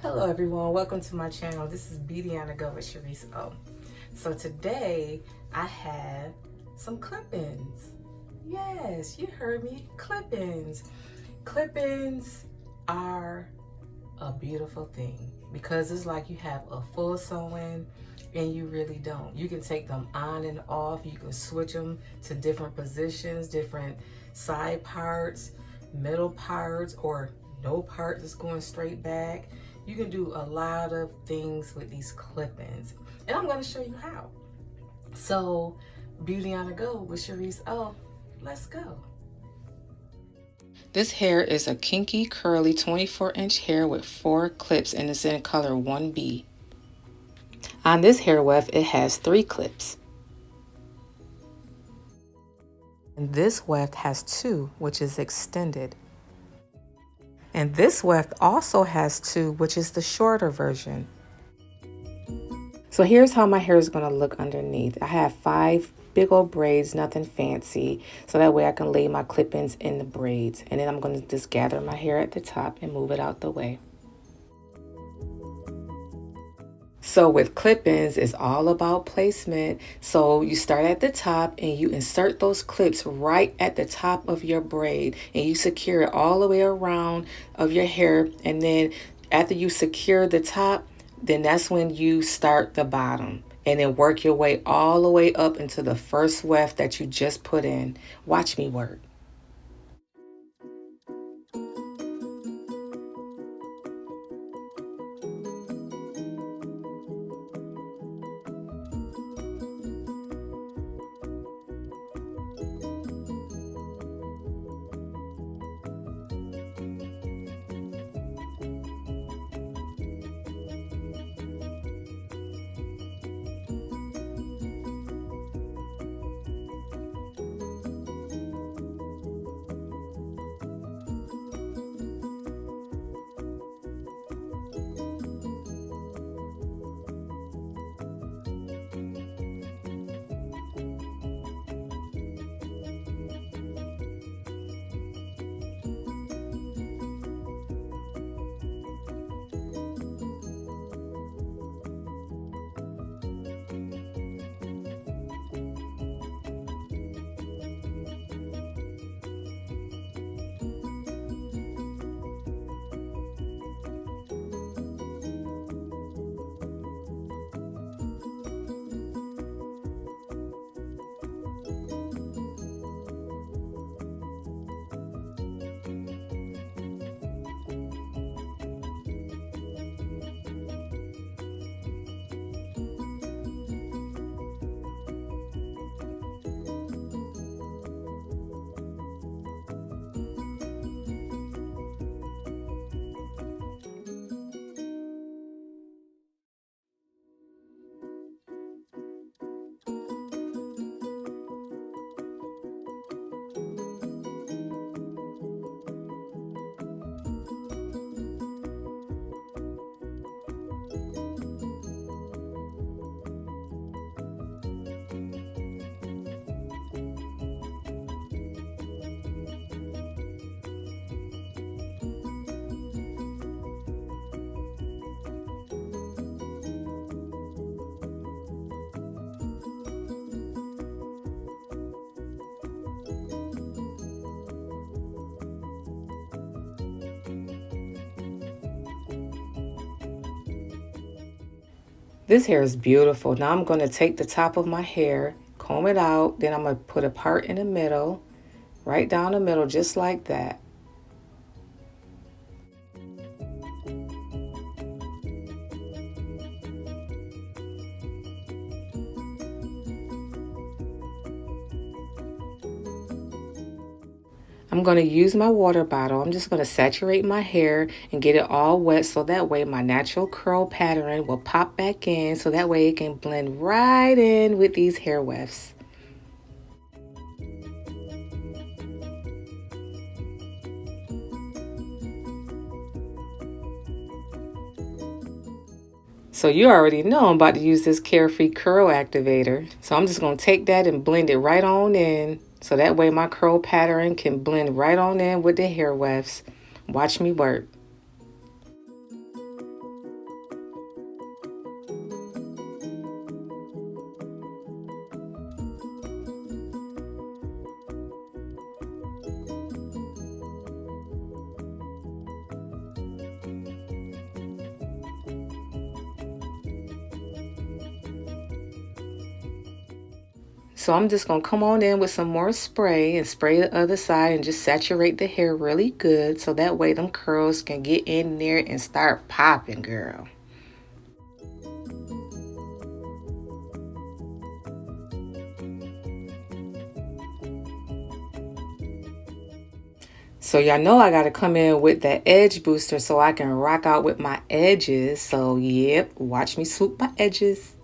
Hello everyone, welcome to my channel. This is Beauty on the Go with Sherese O. So today I have some clip-ins. Yes, you heard me, clip-ins. Clip-ins are a beautiful thing because it's like you have a full sewing and you really don't. You can take them on and off. You can switch them to different positions, different side parts, middle parts, or no part that's going straight back. You can do a lot of things with these clip-ins, and I'm going to show you how. So, Beauty on the Go with Sherese O. Let's go. This hair is a kinky, curly 24-inch hair with 4 clips, and it's in color 1B. On this hair weft, it has 3 clips. And this weft has 2, which is extended. And this weft also has 2, which is the shorter version. So here's how my hair is going to look underneath. I have 5 big old braids, nothing fancy. So that way I can lay my clip-ins in the braids. And then I'm going to just gather my hair at the top and move it out the way. So with clip-ins, it's all about placement. So you start at the top and you insert those clips right at the top of your braid, and you secure it all the way around of your hair. And then after you secure the top, then that's when you start the bottom, and then work your way all the way up into the first weft that you just put in. Watch me work. This hair is beautiful. Now I'm going to take the top of my hair, comb it out, then I'm going to put a part in the middle, right down the middle, just like that. I'm going to use my water bottle. I'm just going to saturate my hair and get it all wet so that way my natural curl pattern will pop back in, so that way it can blend right in with these hair wefts. So you already know I'm about to use this Carefree Curl Activator. So I'm just going to take that and blend it right on in. So that way my curl pattern can blend right on in with the hair wefts. Watch me work. So I'm just going to come on in with some more spray and spray the other side and just saturate the hair really good so that way them curls can get in there and start popping, girl. So y'all know I got to come in with that edge booster so I can rock out with my edges. So yep, watch me swoop my edges.